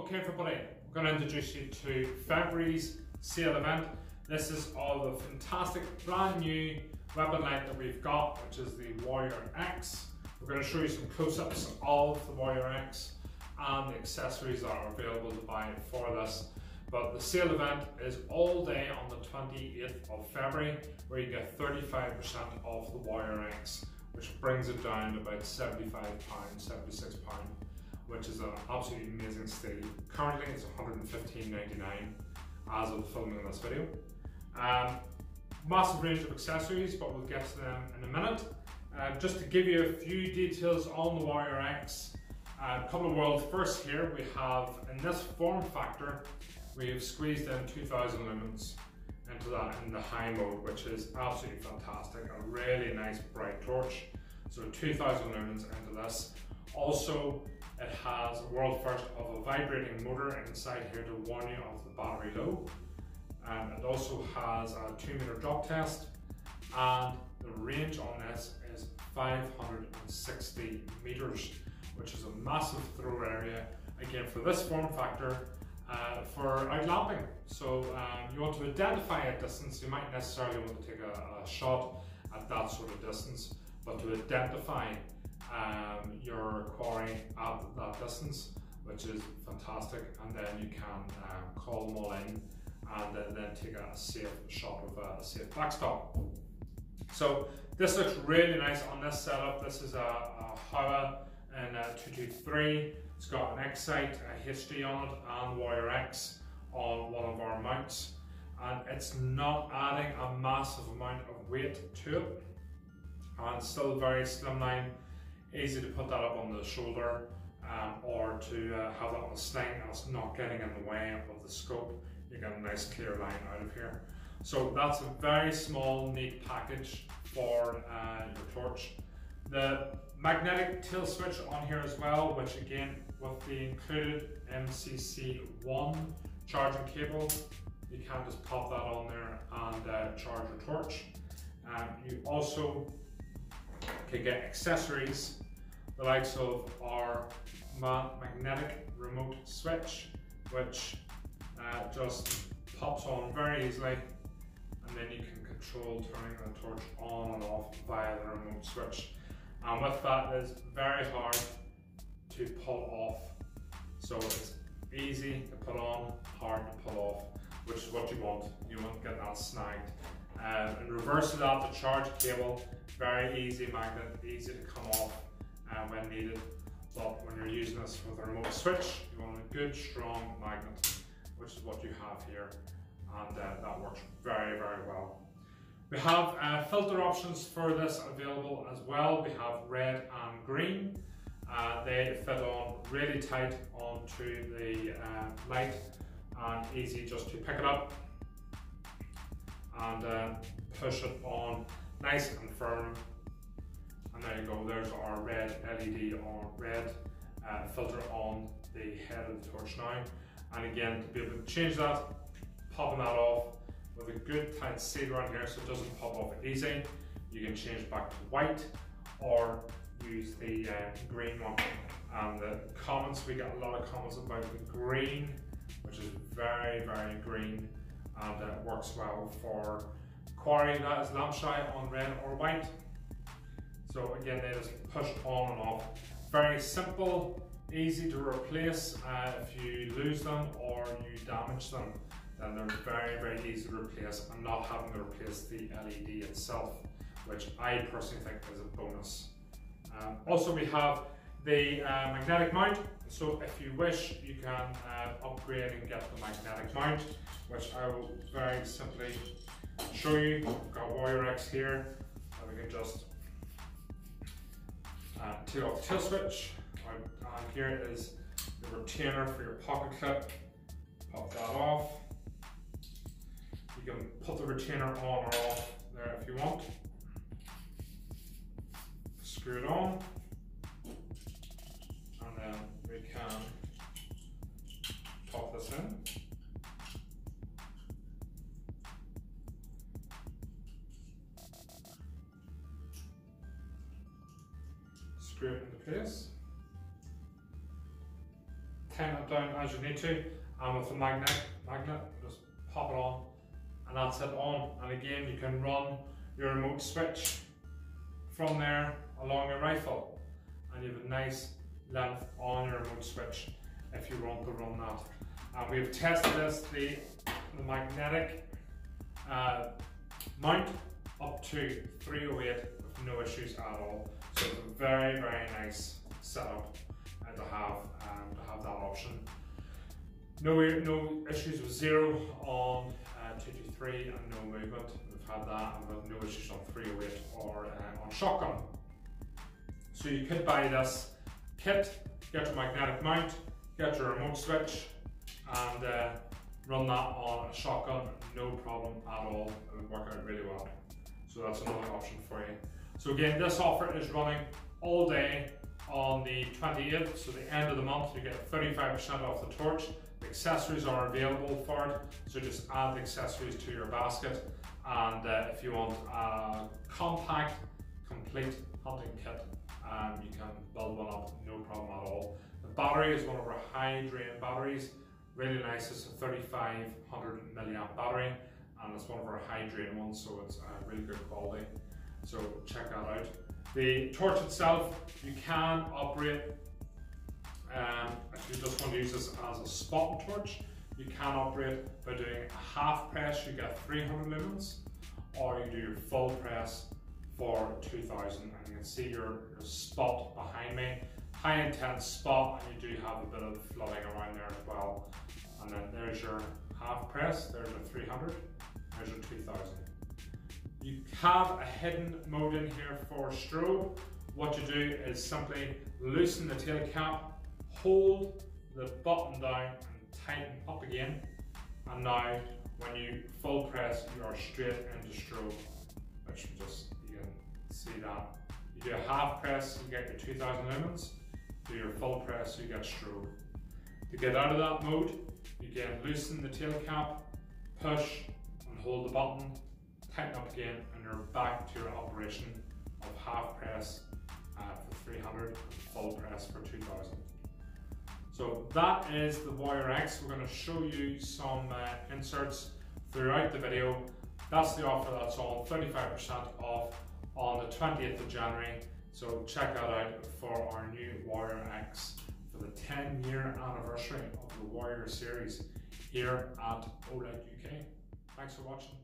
Okay everybody, I'm going to introduce you to February's sale event. This is all the fantastic brand new weapon light that we've got, which is the Warrior X. We're going to show you some close-ups of the Warrior X and the accessories that are available to buy for this. But the sale event is all day on the 28th of February, where you get 35% off the Warrior X, which brings it down to about £75, £76, which is an absolutely amazing steal. Currently it's £115.99 as of filming this video. Massive range of accessories, but we'll get to them in a minute. Just to give you a few details on the Warrior X, a couple of world firsts here. We have, in this form factor, we have squeezed in 2000 lumens into that in the high mode, which is absolutely fantastic. A really nice bright torch. So 2000 lumens into this. Also, it has a world first of a vibrating motor inside here to warn you of the battery low. And it also has a 2-meter drop test, and the range on this is 560 meters, which is a massive throw area, again for this form factor, for outlapping. So you want to identify a distance. You might necessarily want to take a shot at that sort of distance, but to identify your quarry at that distance, which is fantastic, and then you can call them all in and then take a safe shot with a safe backstop. So this looks really nice on this setup. This is a Howa in 223. It's got an X-Sight, a HD on it, and Warrior X on one of our mounts, and it's not adding a massive amount of weight to it, and still very slimline. Easy to put that up on the shoulder or to have that on a sling, and it's not getting in the way of the scope. You get a nice clear line out of here. So that's a very small, neat package for your torch. The magnetic tail switch on here as well, which again, with the included MCC 1 charging cable, you can just pop that on there and charge your torch. You also can get accessories, the likes of our magnetic remote switch, which just pops on very easily, and then you can control turning the torch on and off via the remote switch. And with that, it's very hard to pull off. So it's easy to put on, hard to pull off, which is what you want. You want to get that snagged. In reverse of that, the charge cable, very easy magnet, easy to come off when needed. But when you're using this with a remote switch, you want a good strong magnet, which is what you have here, and that works very, very well. We have filter options for this available as well. We have red and green. They fit on really tight onto the light, and easy just to pick it up and push it on nice and firm. And there you go, there's our red LED or red filter on the head of the torch now. And again, to be able to change that, popping that off with a good tight seal around here so it doesn't pop off easy. You can change back to white or use the green one. And the comments, we get a lot of comments about the green, which is very, very green, and it works well for quarry that is lamp shy on red or white. So again, they just push on and off. Very simple, easy to replace. If you lose them or you damage them, then they're very, very easy to replace, and not having to replace the LED itself, which I personally think is a bonus. Also, we have the magnetic mount. So if you wish, you can upgrade and get the magnetic mount, which I will very simply show you. We've got Warrior X here, and we can just take off the tail switch, and here is the retainer for your pocket clip. Pop that off. You can put the retainer on or off there if you want. Screw it on, and then we can pop this in. Screw it into place. tighten it down as you need to, and with the magnet, just pop it on, and that's it on. And again, you can run your remote switch from there along your rifle, and you have a nice length on your remote switch if you want to run that. And we've tested this, the magnetic mount up to 308 with no issues at all. So it's a very, very nice setup to have that option. No issues with zero on 223 and no movement. We've had that, and we've had no issues on 308 or on shotgun. So you could buy this kit, get your magnetic mount, get your remote switch, and run that on a shotgun, no problem at all. It would work out really well. So that's another option for you. So again, this offer is running all day on the 28th, so the end of the month. You get 35% off the torch. The accessories are available for it, so just add the accessories to your basket. And if you want a compact, complete hunting kit, you can build one up, no problem at all. The battery is one of our high drain batteries. Really nice. It's a 3500 milliamp battery, and it's one of our high drain ones, so it's really good quality. So check that out. The torch itself, you can operate, if you just want to use this as a spot torch, you can operate by doing a half press, you get 300 lumens, or you do your full press for 2000. And you can see your spot behind me, high intense spot, and you do have a bit of flooding around there as well. And then there's your half press, there's your 300, there's your 2000. You have a hidden mode in here for strobe. What you do is simply loosen the tail cap, hold the button down and tighten up again. And now when you full press, you are straight into strobe, which you can see that. You do a half press, you get your 2000 lumens. Do your full press, you get strobe. To get out of that mode, you can loosen the tail cap, push and hold the button, tighten up again, and you're back to your operation of half press for 300 and full press for 2000. So that is the Warrior X. We're going to show you some inserts throughout the video. That's the offer that's on, 35% off on the 20th of January. So check that out for our new Warrior X for the 10-year anniversary of the Warrior series here at Olight UK. Thanks for watching.